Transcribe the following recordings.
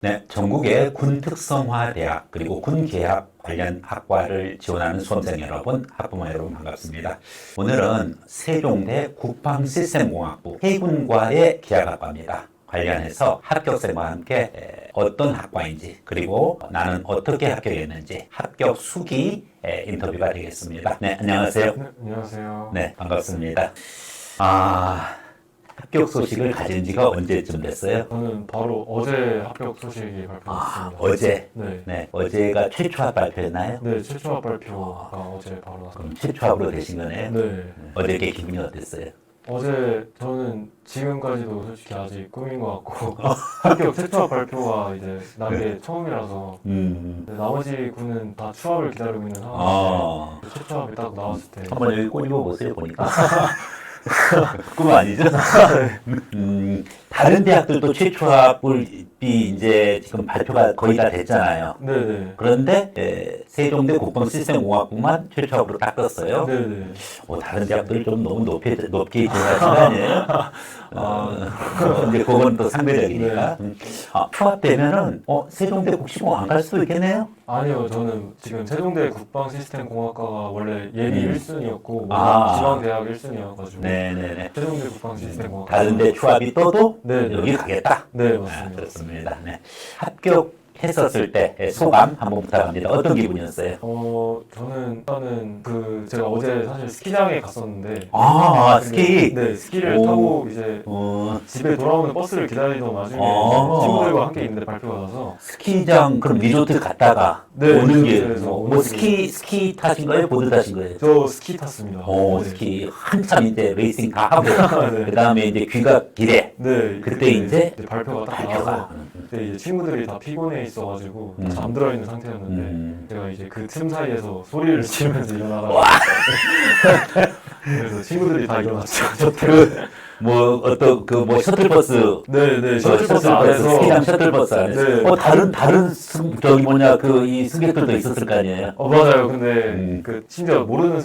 네, 전국의 군특성화대학 그리고 군계약 관련 학과를 지원하는 수험생 여러분, 학부모 여러분 반갑습니다. 오늘은 세종대 국방시스템공학부 해군과의 계약학과입니다. 관련해서 합격생과 함께 어떤 학과인지 그리고 나는 어떻게 합격했는지 합격 수기 인터뷰가 되겠습니다. 네, 안녕하세요. 네, 안녕하세요. 네, 반갑습니다. 합격 소식을 가진 지가 언제쯤 됐어요? 저는 바로 어제 합격 소식이 발표됐습니다. 어제? 네. 네, 어제가 최초 합 발표였나요? 네, 최초 합 발표가 어제 바로 났습니다. 그럼 최초 합으로 되신 거네요? 네. 어저께 기분이 어땠어요? 어제 저는 지금까지도 솔직히 아직 꿈인 것 같고 합격 최초 합 발표가 이제 난 게 처음이라서 나머지 군은 다 추합을 기다리고 있는 상황인데 최초 합이 딱 나왔을 때 한번 여기 꼬집어 보세요, 보니까. 꿈 아니죠? 다른 대학들도 최초 합이 이제 지금 발표가 거의 다 됐잖아요. 네네. 그런데 세종대 국방시스템공학부만 최초 합으로 딱 떴어요. 네네. 다른 대학들 좀 너무 높게 지원하신 거 아니에요? 이제 그건 또 상대적이니까. 휴합되면은 세종대 국시공 안 갈 수도 있겠네요. 아니요, 저는 지금 세종대 국방시스템공학과가 원래 예비 1순위였고 지방대학 1순위여가지고 네네네. 세종대 국방시스템공학과 다른데 휴합이 떠도 네. 여기 가겠다. 네, 맞습니다. 그렇습니다. 네. 합격했었을 때 소감 한번 부탁합니다. 어떤 기분이었어요? 저는 일단은 제가 어제 사실 스키장에 갔었는데 스키. 네, 스키를 오. 타고 이제 집에 돌아오는 버스를 기다리던 와중에 이제 친구들과 함께 있는데 발표가 나서 스키장 그럼 리조트 갔다가 네, 오는 길 리조트에서 뭐 오는 스키 타신 거예요? 보드 타신 거예요? 저 스키 탔습니다. 네. 스키 한참 이제 레이싱 다 하고 네. 그 다음에 이제 귀갓 길에 네, 그때 이제 발표가 딱 발표가. 나와서 그때 이제 친구들이 다 피곤해 있어가지고 다 잠들어 있는 상태였는데 제가 이제 그 틈 사이에서 소리를 지르면서 일어나다가 그래서 친구들이 다 일어났죠. 셔틀버스 네, 셔틀버스 안에서 스키장 셔틀버스 안에서 네. 다른 이 승객들도 있었을 거 아니에요? 맞아요. 근데 심지어 모르는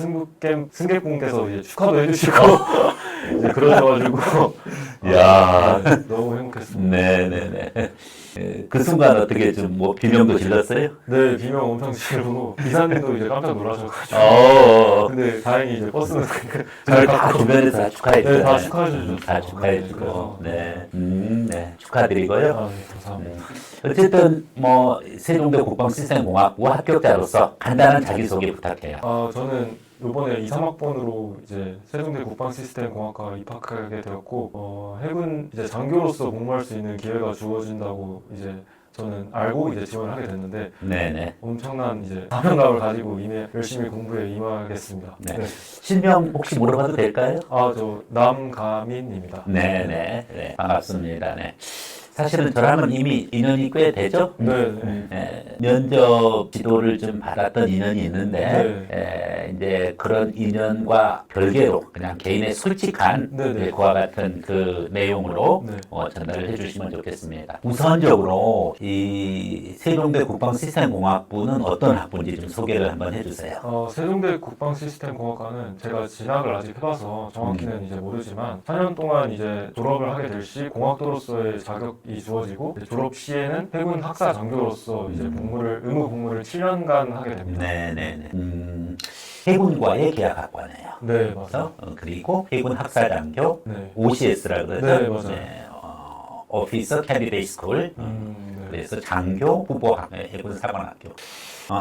승객분께서 이제 축하도 해주시고 이제 그러셔가지고 야. 너무 행복했습니다. 네네네. 그 순간 어떻게 좀 비명도 질렀어요? 네, 비명 엄청 지르고 기사님도 이제 깜짝 놀라셔가지고 근데 다행히 이제 버스는 잘 다 갔고 주변에서 다 축하해주고. 네, 다 축하해주죠. 다 축하해주고. 그래서 네. 네. 축하드리고요. 네, 감사합니다. 어쨌든, 세종대 국방시스템공학부 합격자로서 간단한 자기소개 부탁해요. 저는 이번에 2, 3학번으로 이제 세종대 국방시스템공학과 입학하게 되었고, 해군 이제 장교로서 복무할 수 있는 기회가 주어진다고 이제 저는 알고 이제 지원을 하게 됐는데, 네네. 엄청난 이제 사명감을 가지고 열심히 공부에 임하겠습니다. 네. 실명 혹시 물어봐도 될까요? 저 남가민입니다. 네네. 네. 반갑습니다. 네. 사실은 저랑은 이미 인연이 꽤 되죠? 면접 지도를 좀 받았던 인연이 있는데, 이제 그런 인연과 별개로 그냥 개인의 솔직한 그와 같은 그 내용으로 전달을 해주시면 좋겠습니다. 우선적으로 이 세종대 국방시스템공학부는 어떤 학부인지 좀 소개를 한번 해주세요. 세종대 국방시스템공학과는 제가 진학을 아직 해봐서 정확히는 이제 모르지만 4년 동안 이제 졸업을 하게 될 시 공학도로서의 자격이 주어지고 졸업 시에는 해군 학사 장교로서 이제 의무 복무를 7년간 하게 됩니다. 네네네. 해군과의 계약학과네요. 네, 맞아요. 그리고 해군 학사장교 네. OCS라고 그러죠. 네, 맞아요. 오피서 캔디데이트 스쿨. 그래서 장교 후보학, 해군 사관학교.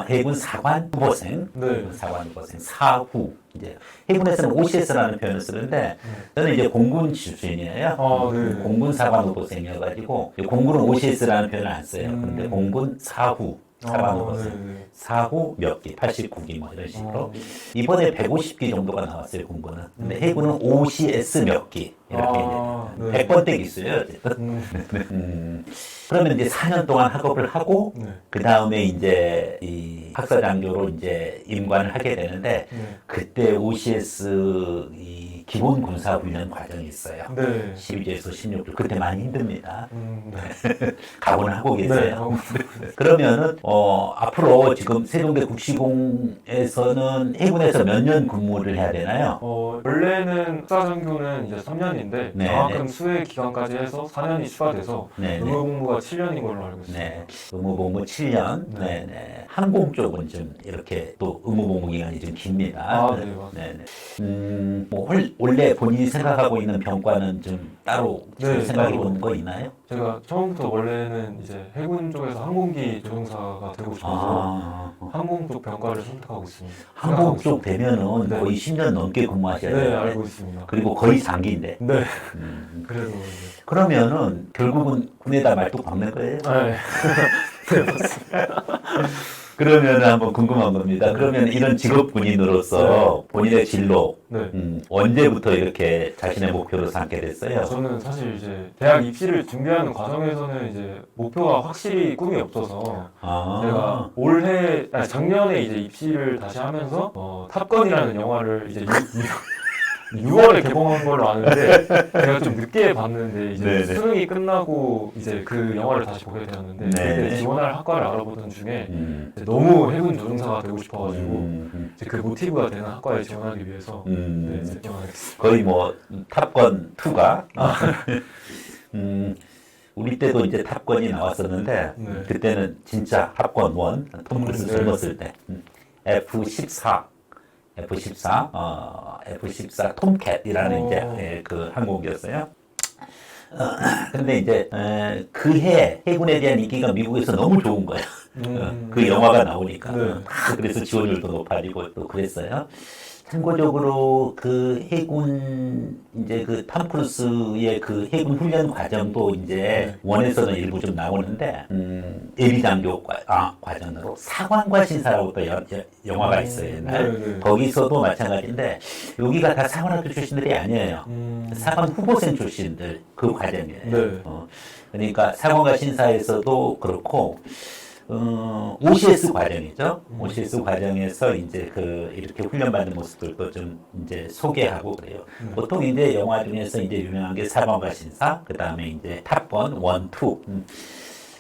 해군 사관 후보생, 사관 후보생, 사후. 이제 해군에서는 OCS라는 표현을 쓰는데 저는 이제 공군 출신이에요. 공군 사관 후보생이어가지고 공군은 OCS라는 표현을 안 써요. 근데 공군 사후. 사관 후보생. 사후 몇 기, 89기 뭐 이런 식으로. 이번에 150기 정도가 나왔어요, 공군은. 근데 해군은 OCS 몇 기. 이렇게 이제 100번대 기수예요, 어쨌든. 그러면 이제 4년 동안 학업을 하고, 그 다음에 이제 이 학사장교로 이제 임관을 하게 되는데, 그때 OCS 이 기본 군사 훈련 과정이 있어요. 12주에서 16주. 그때 많이 힘듭니다. 각오는 하고 계세요. 그러면은, 앞으로 지금 세종대 국시공에서는 해군에서 몇 년 근무를 해야 되나요? 원래는 학사장교는 이제 3년인데 4년인데 네, 장학금 수혜 기간까지 해서 4년이 추가돼서 네, 네. 의무복무가 7년인 걸로 알고 있습니다. 네, 의무복무 7년. 네, 네. 항공 쪽은 좀 이렇게 또 의무복무 기간이 좀 깁니다. 아, 네, 맞습니다. 네, 네. 뭐 원래 본인이 생각하고 있는 병과는 좀 따로 네, 생각해 따로. 보는 거 있나요? 제가 처음부터 원래는 이제 해군 쪽에서 항공기 조종사가 되고 싶어서 항공 쪽 병과를 선택하고 있습니다. 항공 쪽 되면은 네. 거의 10년 넘게 근무하셔야 네, 되는데 알고 있습니다. 그리고 거의 장기인데. 네, 음. 그래서 이제 그러면은 결국은 군에다 말뚝 박는 거예요? 네, 네, 맞습니다. 그러면 한번 궁금한 겁니다. 그러면 이런 직업 군인으로서 본인의 진로 네. 언제부터 이렇게 자신의 목표로 삼게 됐어요? 저는 사실 이제 대학 입시를 준비하는 과정에서는 이제 목표가 확실히 꿈이 없어서 제가 작년에 이제 입시를 다시 하면서 탑건이라는 영화를 이제 6월에 개봉한 걸로 아는데 제가 좀 늦게 봤는데 이제 네네. 수능이 끝나고 이제 그 영화를 다시 보게 되었는데 네네. 그때 지원할 학과를 알아보던 중에 음, 이제 너무 해군 조종사가 되고 싶어가지고 음, 이제 그 모티브가 되는 학과에 지원하기 위해서 음. 네, 지원하겠습니다. 거의 뭐 탑건 2가 우리 때도 이제 탑건이 나왔었는데 네. 그때는 진짜 탑건 1, 톰 크루즈 네. 젊었을 때 F-14 F-14 톰캣이라는 이제 그 항공기였어요. 근데 이제 그해 해군에 대한 인기가 미국에서 너무 좋은 거예요. 그 영화가 나오니까. 네. 그래서 지원율도 높아지고 또 그랬어요. 참고적으로 그 해군 이제 그 탐 크루스의 그 해군 훈련 과정도 이제 원에서는 일부 좀 나오는데 예비 장교 과정으로 사관과 신사라고 또 영화가 있어요. 옛날. 네. 거기서도 마찬가지인데 여기가 다 사관학교 출신들이 아니에요. 사관 후보생 출신들 그 과정이에요. 네. 그러니까 사관과 신사에서도 그렇고 OCS 과정이죠. OCS 과정에서 이제 이렇게 훈련받는 모습들도 좀 이제 소개하고 그래요. 보통 이제 영화 중에서 이제 유명한 게 사관과 신사, 그 다음에 이제 탑건 1, 2.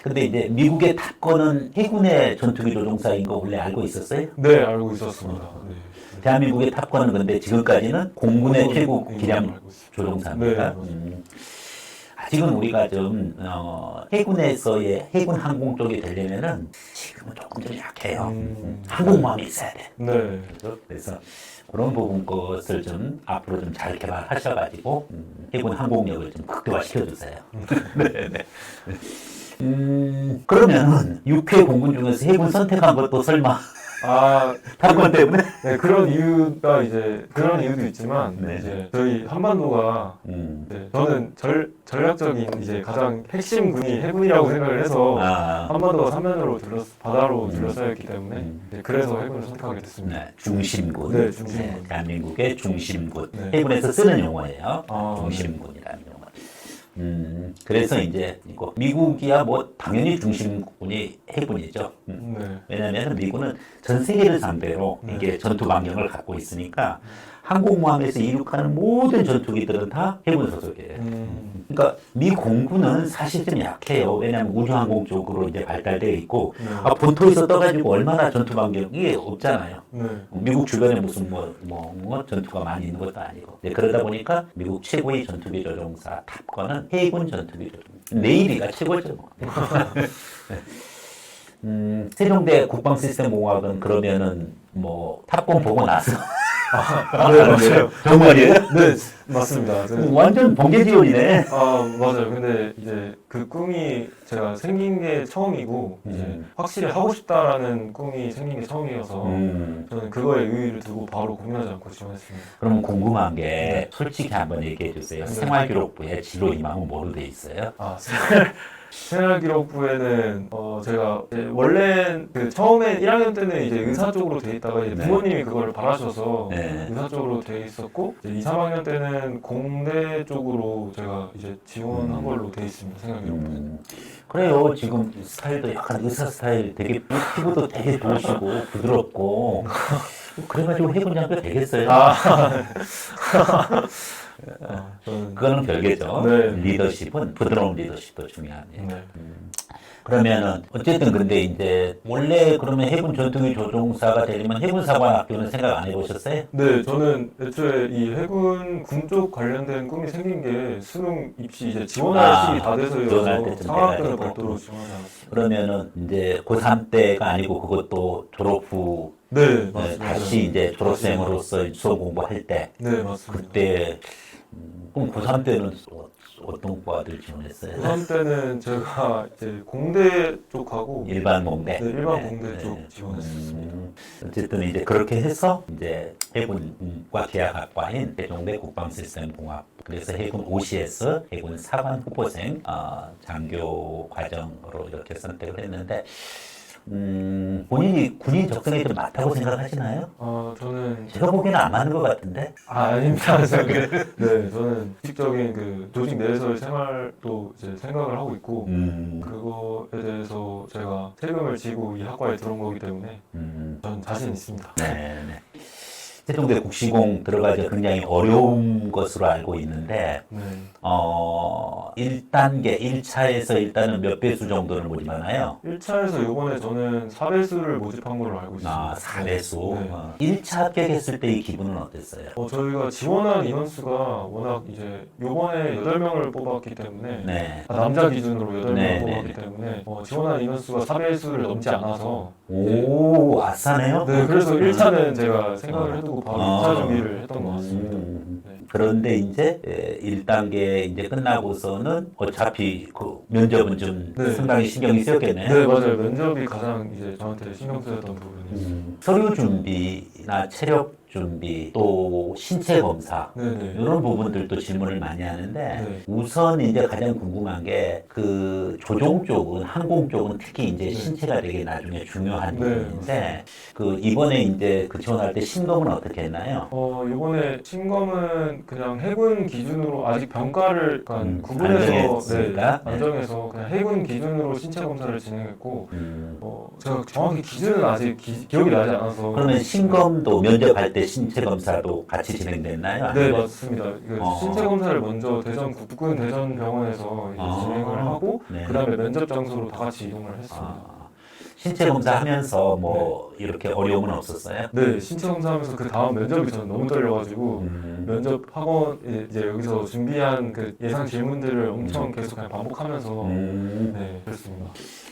근데 이제 미국의 탑건은 해군의 전투기 조종사인 거 원래 알고 있었어요? 네, 알고 있었습니다. 네. 대한민국의 탑건은 근데 지금까지는 공군의 최고 기량 알고 있습니다. 조종사입니다. 네, 아직은 우리가 좀 해군에서의 해군 항공 쪽이 되려면은 지금은 조금 좀 약해요. 항공모함이 있어야 돼. 네. 그래서 그런 부분 것을 좀 앞으로 좀 잘 개발하셔가지고 해군 항공력을 좀 극대화시켜 주세요. 네네. 그러면은 육해 공군 중에서 해군 선택한 것도 설마 탑건 때문에? 네, 그런 이유도 있지만 네. 이제 저희 한반도가 네, 저는 전략적인 이제 가장 핵심 군이 해군이라고 생각을 해서 한반도가 삼면으로 바다로 둘러싸였기 때문에 네, 그래서 해군을 선택하게 됐습니다. 네, 중심군. 네, 중심군. 네, 대한민국의 중심군. 네. 해군에서 쓰는 용어예요. 아, 중심군이라는 용어. 그래서 이제 이거 미국이야 뭐 당연히 중심군이 해군이죠. 네. 왜냐하면 미군은 전 세계를 상대로 이게 전투 방향을 갖고 있으니까 항공모함에서 이륙하는 모든 전투기들은 다 해군 소속이에요. 그러니까 미 공군은 사실 좀 약해요. 왜냐하면 우주항공 쪽으로 이제 발달되어 있고 본토에서 떠가지고 얼마나 전투 반경이 없잖아요. 네. 미국 주변에 무슨 뭐 전투가 많이 있는 것도 아니고. 네, 그러다 보니까 미국 최고의 전투기 조종사 탑건은 해군 전투기 조종사. 네이비가 최고죠. 뭐. 세종대 국방시스템공학은 그러면은 뭐 탑건 보고 나서 네, 맞아요. 정말이에요? 네, 맞습니다. 네. 완전 번개 지원이네. 맞아요. 근데 이제 그 꿈이 제가 생긴 게 처음이고 이제 확실히 하고 싶다라는 꿈이 생긴 게 처음이어서 저는 그거에 의의를 두고 바로 고민하지 않고 지원했습니다. 그럼 궁금한 게 솔직히 한번 얘기해 주세요. 생활기록부에 진로 희망은 뭐로 돼 있어요? 생활기록부에는 제가 이제 원래 그 처음에 1학년 때는 이제 의사 쪽으로 돼 있다가 이제 부모님이 그걸 바라셔서 의사 쪽으로 돼 있었고 이제 2, 3학년 때는 공대 쪽으로 제가 이제 지원한 걸로 돼 있습니다. 생활기록부에는. 그래요. 지금 스타일도 약간 의사 스타일 되게 피부도 되게 좋으시고 부드럽고 그래가지고 해군 장교 되겠어요. 그거는 별개죠. 네. 리더십은 부드러운 리더십도 중요하네요. 네. 그러면은 어쨌든 근데 이제 원래 그러면 해군 전투기 조종사가 되려면 해군사관학교는 생각 안 해보셨어요? 네, 저는 애초에 이 해군 군 쪽 관련된 꿈이 생긴 게 수능 입시 이제 지원할 시기 다 지원할 돼서여서 때쯤 상학교를 돼가지고. 별도로 지원하지 않았어요. 그러면은 이제 고3 때가 아니고 그것도 졸업 후 네, 맞습니다. 다시 이제 졸업생으로서 수험 공부할 때 네, 맞습니다. 그때 그럼 고3 때는 어떤 과들 지원했어요? 고3 때는 제가 이제 공대 쪽하고 일반 공대. 네, 일반 네, 공대 네. 쪽 지원했었습니다. 어쨌든 이제 그렇게 해서 이제 해군과 계약학과인 세종대 국방시스템공학 그래서 해군 OCS 해군 사관 후보생 장교 과정으로 이렇게 선택을 했는데 본인이 군인 적성에 좀 맞다고 생각하시나요? 저는 제가 보기에는 안 맞는 것 같은데. 아닙니다. 네, 저는 직접적인 그 조직 내에서의 생활도 이제 생각을 하고 있고 그거에 대해서 제가 세금을 지고 이 학과에 들어온 거기 때문에 전 자신 있습니다. 네. 세종대 국시공 들어가기 굉장히 어려운 것으로 알고 있는데 네. 1단계, 1차에서 일단은 몇 배수 정도를 모집하나요? 1차에서 요번에 저는 4배수를 모집한 걸로 알고 있습니다. 4배수. 네. 1차 합격했을 때 이 기분은 어땠어요? 저희가 지원한 인원수가 워낙 이제 요번에 8명을 뽑았기 때문에 네. 남자 기준으로 8명을 네, 뽑았기 네. 때문에 지원한 인원수가 4배수를 넘지 않아서 오, 아싸네요? 네, 그래서 1차는 제가 생각을 해두고 바로 2차 준비를 했던 것 같습니다. 네. 그런데 이제 1단계 이제 끝나고서는 어차피 그 면접은 좀 네. 상당히 신경이 쓰였겠네요. 네, 맞아요. 면접이 가장 이제 저한테 신경 쓰였던 부분이에요. 서류 준비나 체력 준비 또 신체 검사 네네. 이런 부분들도 질문을 많이 하는데 네. 우선 이제 가장 궁금한 게 그 조종 쪽은 항공 쪽은 특히 이제 신체가 되게 나중에 중요한 네. 부분인데 그 이번에 이제 그 지원할 때 신검은 어떻게 했나요? 이번에 신검은 그냥 해군 기준으로 아직 병가를 약간 구분해서 안정했으니까. 안정해서 그냥 해군 기준으로 신체 검사를 진행했고 제가 정확히 기준은 아직 기억이 나지 않아서 그러면 신검도 면접할 때 신체 검사도 같이 진행됐나요? 네, 아니면- 맞습니다. 신체 검사를 먼저 대전 국군 대전병원에서 이제 진행을 하고 네. 그다음에 면접 장소로 다 같이 이동을 했습니다. 신체 검사하면서 뭐 이렇게 어려움은 없었어요? 네, 신체 검사하면서 그 다음 면접이 저는 너무 떨려가지고 면접 학원 이제 여기서 준비한 그 예상 질문들을 엄청 계속 그냥 반복하면서 네, 그랬습니다.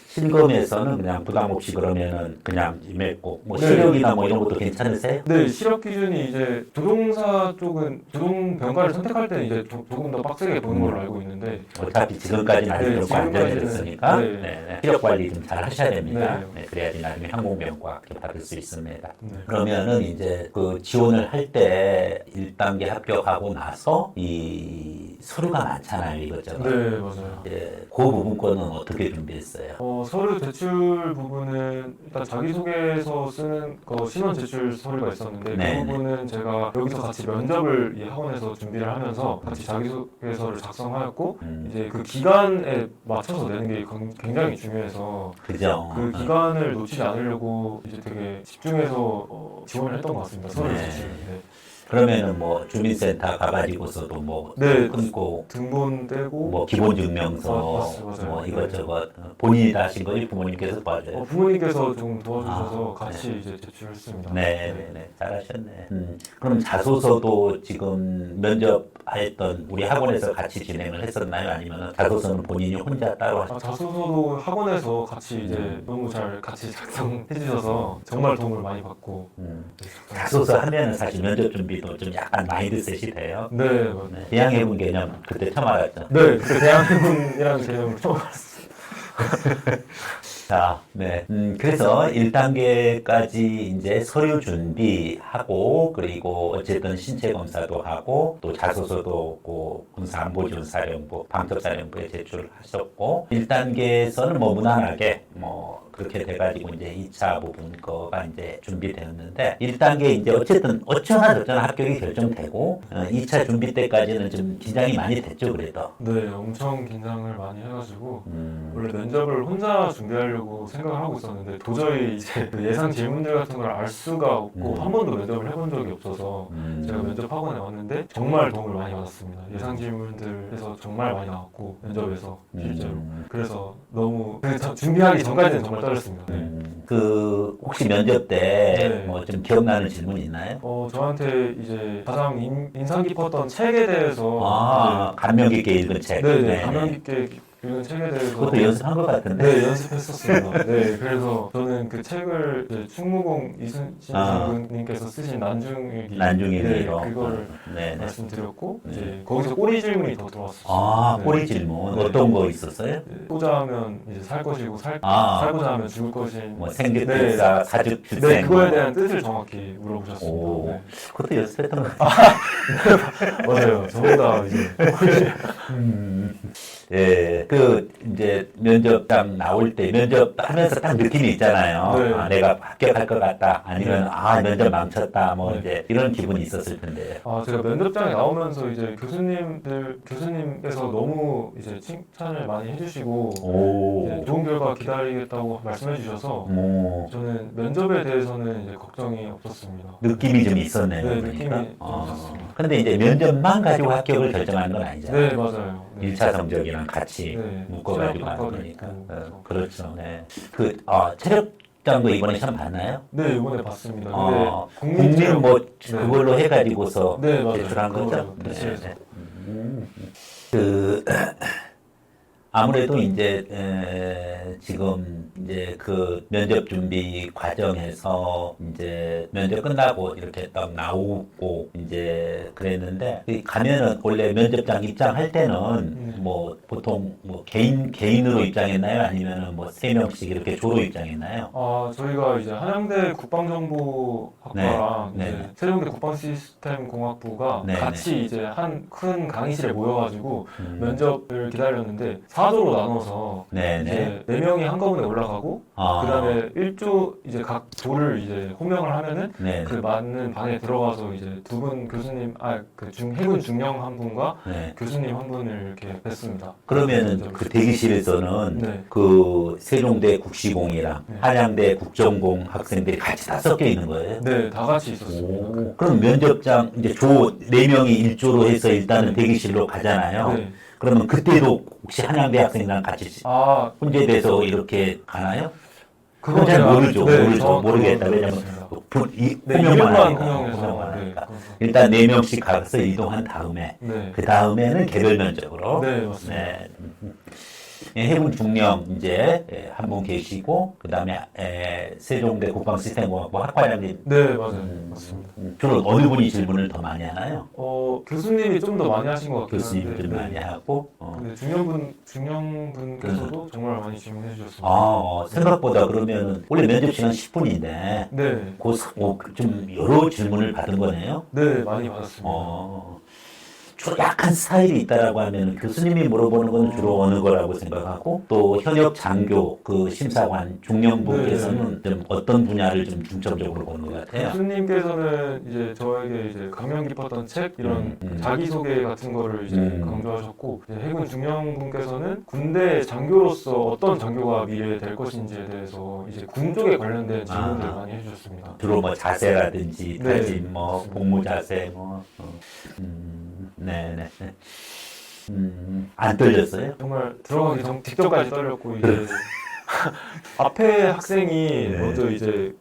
신검에서는 그냥 부담 없이 그러면은 그냥 임했고 뭐 네. 시력이나 뭐 이런 것도 괜찮으세요? 네, 시력 기준이 이제 조종사 쪽은 조종 병가를 선택할 때는 이제 조금 더 빡세게 보는 걸로 알고 있는데 어차피 지금까지는 아직 네, 좀 지금까지는- 안정해졌으니까 네. 네. 시력 관리 좀 잘 하셔야 됩니다. 네. 네, 그래야지 나중에 항공병과 이렇게 받을 수 있습니다. 네. 그러면은 이제 그 지원을 할 때 1단계 합격하고 나서 이 서류가 많잖아요, 이것저것. 네, 맞아요. 이제 그 부분 거는 어떻게 준비했어요? 서류 제출 부분은 일단 자기소개서 쓰는 거 신원 제출 서류가 있었는데 네. 그 부분은 제가 여기서 같이 면접을 이 학원에서 준비를 하면서 같이 자기소개서를 작성하였고 이제 그 기간에 맞춰서 내는 게 굉장히 중요해서 그죠? 그 기간을 놓치지 않으려고 이제 되게 집중해서 지원을 했던 것 같습니다. 서류 네. 제출. 네. 그러면은 뭐 주민센터 가가지고서도 뭐 네. 끊고 등본 떼고 뭐 기본 증명서 맞아요. 뭐 네. 이것저것 본인이 다 하신 거지 부모님께서 도와줘요? 부모님께서 좀 도와주셔서 아, 같이 이제 제출했습니다. 네, 잘하셨네. 그럼 자소서도 지금 면접했던 우리 학원에서 같이 진행을 했었나요? 아니면 자소서는 본인이 혼자 따로 하셨나요? 자소서도 학원에서 같이 이제 너무 잘 같이 작성해 주셔서 정말 도움을 많이 받고 자소서 하면은 사실 면접 준비도 좀 약간 마인드셋이 돼요. 네, 네, 대양해군 개념 그때 처음 알았죠. 네, 그 대한해군이라는 개념을 처음 알았어요. 자, 네. 그래서 1단계까지 이제 서류 준비하고, 그리고 어쨌든 신체 검사도 하고, 또 자소서도 그 군사안보지원사령부, 방첩사령부에 제출을 하셨고, 1단계에서는 뭐 무난하게, 뭐, 그렇게 돼가지고 이제 2차 부분 거가 이제 준비되었는데 1단계 이제 어쨌든 어쩌나 저쩌나 합격이 결정되고 2차 준비 때까지는 좀 긴장이 많이 됐죠, 그래도. 네, 엄청 긴장을 많이 해가지고 원래 면접을 혼자 준비하려고 생각을 하고 있었는데 도저히 이제 그 예상 질문들 같은 걸 알 수가 없고 한 번도 면접을 해본 적이 없어서 제가 면접 학원에 왔는데 정말 도움을 많이 받았습니다. 예상 질문들에서 정말 많이 나왔고 면접에서 실제로 그래서 너무 준비하기 전까지는 정말 떨렸습니다. 네. 그 혹시 면접 때 네. 뭐 좀 기억나는 질문 있나요? 저한테 이제 가장 인상 깊었던 책에 대해서 감명 깊게 읽은 책. 네, 감명 깊게 읽은 책에 대해서 그것도 연습한 것 같은데. 네, 연습했었습니다. 네, 그래서 저는 그 책을 이제 충무공 이순신님께서 쓰신 난중일기, 난중일기로. 네, 그걸 네. 말씀드렸고 이제 거기서 꼬리 질문이 더 들어왔었어요. 네. 꼬리 질문. 네. 어떤 거 있었어요? 살고자 하면 이제 살 것이고 살고자 하면 죽을 것인 뭐 생계필사, 사주필생. 네, 그거에 대한 뜻을 정확히 물어보셨습니다. 네. 그것도 연습했던 것 같아요. 맞아요. 전부 다 이제 예, 그 이제 면접장 나올 때 면접하면서 딱 느낌이 있잖아요. 네. 내가 합격할 것 같다. 아니면 면접 망쳤다. 뭐 네. 이제 이런 기분이 있었을 텐데. 제가 면접장에 나오면서 이제 교수님께서 너무 이제 칭찬을 많이 해주시고 이제 좋은 결과 기다리겠다고 말씀해 주셔서 저는 면접에 대해서는 이제 걱정이 없었습니다. 느낌이 좀 있었네요. 네, 그러니까. 느낌이 좀 있었습니다. 근데 이제 면접만 가지고 합격을 결정하는 건 아니잖아요. 네, 맞아요. 네. 1차 성적이랑 같이 네, 묶어가지고 하는 체력 거니까. 평가도 그렇죠. 네. 체력장도 이번에 시험 봤나요? 네, 이번에 봤습니다. 근데 국민 뭐 네. 그걸로 해가지고서 네, 맞아요. 제출한 거죠? 그걸로 대체해서. 아무래도 이제 지금 이제 그 면접 준비 과정에서 이제 면접 끝나고 이렇게 딱 나오고 이제 그랬는데 가면은 원래 면접장 입장할 때는 뭐 보통 뭐 개인으로 입장했나요? 아니면은 뭐 3명씩 이렇게 조로 입장했나요? 저희가 이제 한양대 국방정보학과랑 네. 이제 네. 세종대 국방시스템공학부가 네. 같이 이제 한 큰 강의실에 모여가지고 면접을 기다렸는데 4조로 나눠서 네. 이제 4명이 한꺼번에 올라가고 그다음에 1조 이제 각 조를 이제 호명을 하면은 네. 그 맞는 방에 들어가서 이제 두 분 교수님 해군 중령 한 분과 네. 교수님 한 분을 이렇게 뵀습니다. 그러면은 그 대기실에서는 네. 그 세종대 국시공이랑 네. 한양대 국정공 학생들이 같이 다 섞여 있는 거예요? 네, 다 같이 있었습니다. 그럼 면접장 이제 조 4명이 1조로 해서 일단은 대기실로 가잖아요. 네. 그러면 그때도 혹시 한양대 학생이랑 같이 혼재돼서 이렇게 가나요? 그건 잘 모르죠. 모르겠다. 왜냐면 호명만 하니까. 일단 4명씩 가서 이동한 다음에 그 다음에는 개별 면접으로. 네, 맞습니다. 네. 해군 중령 이제 한 분 계시고 그 다음에 세종대 국방시스템공학부 학과장님. 네, 맞아요. 맞습니다. 주로 어느 분이 질문을 더 많이 하나요? 교수님이 좀 더 많이 하신 것 같긴 한데. 교수님이 좀 많이 하고. 근데 중령분께서도 정말 많이 질문해 주셨습니다. 생각보다 그러면 원래 면접 시간 10분인데 네. 좀 여러 질문을 받은 거네요? 네, 많이 받았습니다. 주로 약간 스타일이 있다라고 하면 교수님이 물어보는 건 주로 어느 거라고 생각하고 또 현역 장교 그 심사관 중령분께서는 좀 어떤 분야를 좀 중점적으로 보는 것 같아요. 교수님께서는 이제 저에게 이제 감명 깊었던 책 이런 자기소개 같은 거를 이제 강조하셨고 이제 해군 중령분께서는 군대 장교로서 어떤 장교가 미래에 될 것인지에 대해서 이제 군 쪽에 관련된 질문들 많이 해주셨습니다. 주로 뭐 자세라든지 네. 다짐 뭐 복무 자세 네네. 안 떨렸어요? 정말 들어가기 직전까지 떨렸고 이제 앞에 학생이 먼저 이제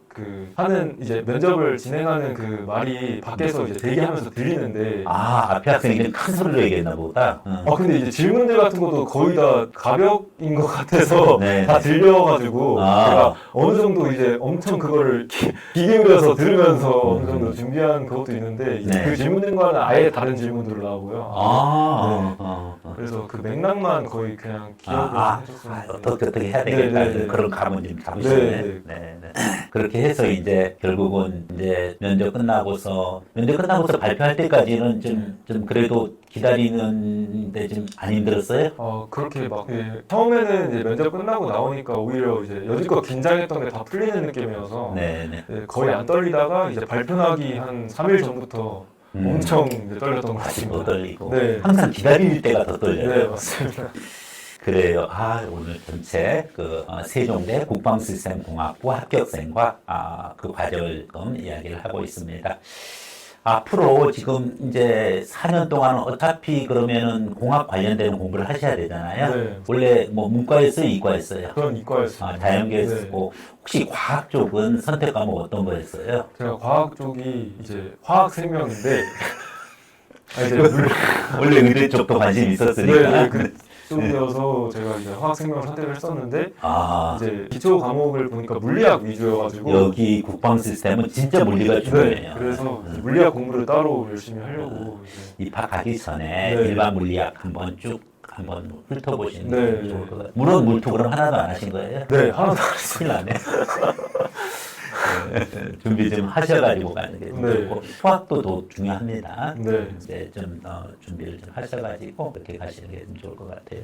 하는 이제 면접을 진행하는 그 말이 밖에서 이제 대기하면서 들리는데 앞에 학생이 큰 소리로 얘기했나 보다. 근데 이제 질문들 같은 것도 거의 다 가벽인 것 같아서 네. 다 들려가지고 제가 어느 정도 이제 엄청 그거를 귀 기울여서 들으면서 어느 정도 준비한 그것도 있는데 이제 그 질문들과는 아예 다른 질문들로 나오고요. 그래서 그 맥락만 거의 그냥 기억을 해줬습니다. 어떻게 해야 되겠다. 그런 감은 좀 잡으시네. 네. 그렇게 해서 이제 결국은 이제 면접 끝나고서 발표할 때까지는 좀 그래도 기다리는데 좀 안 힘들었어요? 그렇게 막 처음에는 이제 면접 끝나고 나오니까 오히려 이제 여지껏 긴장했던 게 다 풀리는 느낌이어서 네네. 거의 안 떨리다가 이제 발표 나기 한 3일 전부터 엄청 이제 떨렸던 것 아직 더 같습니다. 떨리고 네. 항상 기다릴 때가 더 떨려요. 네, 맞습니다. 그래요. 오늘 전체 세종대 국방시스템공학부 합격생과 그 과정을 이야기를 하고 있습니다. 앞으로 지금 이제 4년 동안 어차피 그러면은 공학 관련되는 공부를 하셔야 되잖아요. 네. 원래 뭐 문과였어요, 이과였어요? 그런 이과였습니다. 자연계였고 혹시 과학 쪽은 선택 과목 어떤 거였어요? 제가 과학 쪽이 이제 화학 생명인데 이제 원래 의대 쪽도 관심 있었으니까. 그쪽이어서 제가 이제 화학 생명을 선택을 했었는데 아, 이제 기초 과목을 보니까 물리학 위주여가지고 여기 국방 시스템은 진짜 물리가 중요해요. 그래서 이제 물리학 공부를 따로 열심히 하려고 이제 입학하기 전에 네. 일반 물리학 한번 훑어보시는 네. 게 좋을 것 같아요. 물론 물투 그럼 하나도 안 하신 거예요? 네 하나도 안 했어요. 큰일 나네. 준비 좀 하셔가지고 가는 게 네. 좋고 수학도 더 중요합니다. 네. 이제 좀 준비를 좀 하셔가지고 그렇게 가시는 게 좀 좋을 것 같아요.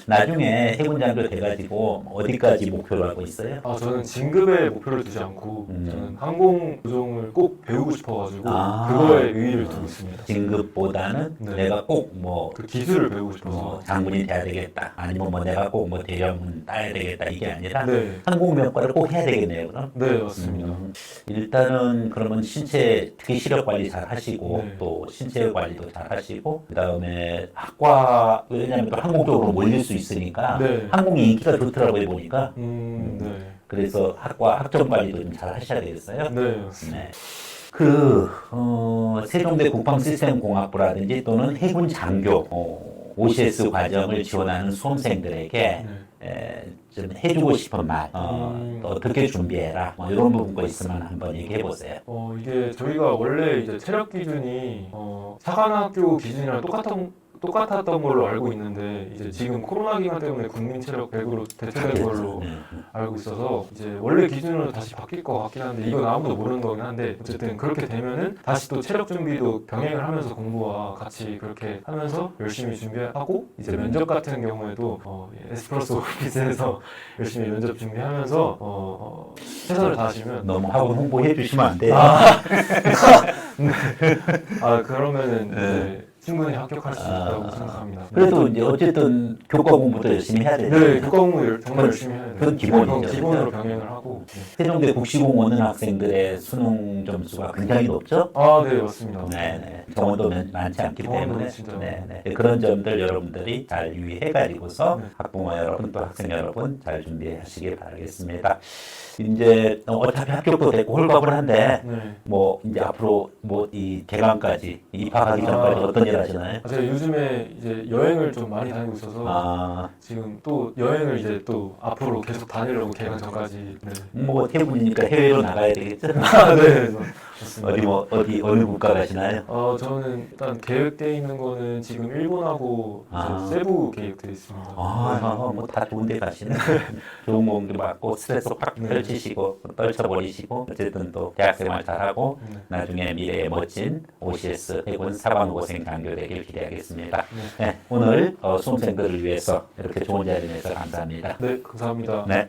나중에 해군장교 돼가지고 어디까지 목표로 하고 있어요? 저는 진급에 목표를 두지 않고 저는 항공 조종을 꼭 배우고 싶어가지고 그거에 의의를 두고 있습니다. 진급보다는 네. 내가 꼭 뭐 그 기술을 배우고 싶어서 장군이 돼야 되겠다. 아니면 뭐 내가 꼭 뭐 대령은 따야 되겠다. 이게 아니라 네. 항공면과를 꼭 해야 되겠네요. 그럼. 네 맞습니다. 일단은 그러면 신체 특히 시력 관리 잘 하시고 네. 또 신체 관리도 잘 하시고 그다음에 학과 왜냐하면 또 항공 쪽으로 몰릴 수 있으니까 네. 항공이 인기가 좋더라고요 보니까. 네. 그래서 학점 관리도 좀 잘 하셔야 되겠어요. 네 맞습니다. 네. 세종대 국방시스템공학부라든지 또는 해군 장교 OCS 과정을 지원하는 수험생들에게 좀 해주고 싶은 말, 어떻게 준비해라, 뭐 이런 부분거 있으면 한번 얘기해 보세요. 이게 저희가 원래 이제 체력 기준이 사관학교 기준이랑 똑같았던 걸로 알고 있는데 이제 지금 코로나 기간 때문에 국민 체력 100으로 대체된 걸로 알고 있어서 이제 원래 기준으로 다시 바뀔 것 같긴 한데 이건 아무도 모르는 거긴 한데 어쨌든 그렇게 되면은 다시 또 체력 준비도 병행을 하면서 공부와 같이 그렇게 하면서 열심히 준비하고 이제 면접 같은 경우에도 에스프레소 오피스에서 열심히 면접 준비하면서 최선을 다하시면 너무 학원 홍보해 주시면 안 돼요. 그러면은 네. 이제 충분히 합격할 수 있다고 생각합니다. 그래도 이제 어쨌든 교과 공부도 열심히 해야 돼요. 네, 교과 공부 정말 열심히 해야 돼요. 그건 기본이죠. 그건 기본으로 병행을 하고. 세종대 국시공 오는 학생들의 수능 점수가 굉장히 높죠? 네, 맞습니다. 네네. 정원도 많지 않기 정원도 때문에 진짜. 네네. 그런 점들 여러분들이 잘 유의해가지고서 네. 학부모 여러분 또 학생 여러분 잘 준비하시길 바라겠습니다. 이제 어차피 합격도 됐고 홀밥을 한데 네. 뭐 이제 앞으로 뭐 이 개강까지 입학하기 전까지 어떤 일 하시나요? 제가 요즘에 이제 여행을 좀 많이 다니고 있어서 지금 또 여행을 이제 또 앞으로 계속 다니려고 개강 전까지. 네. 뭐 태분이니까 해외로 나가야 되겠죠? 네, 맞습니다. 어느 국가 가시나요? 저는 일단 계획되어 있는 거는 지금 일본하고 이제 세부 계획되어 있습니다. 뭐 다 좋은 데 가시네. 좋은 공기 맞고 스트레스 확 펼치시고 떨쳐버리시고 어쨌든 또 대학생활 잘하고 나중에 미래의 멋진 OCS 해군 사관고생 장교 되길 기대하겠습니다. 네, 오늘 수험생들을 위해서 이렇게 좋은 자리에 내서 감사합니다. 네, 감사합니다. 네.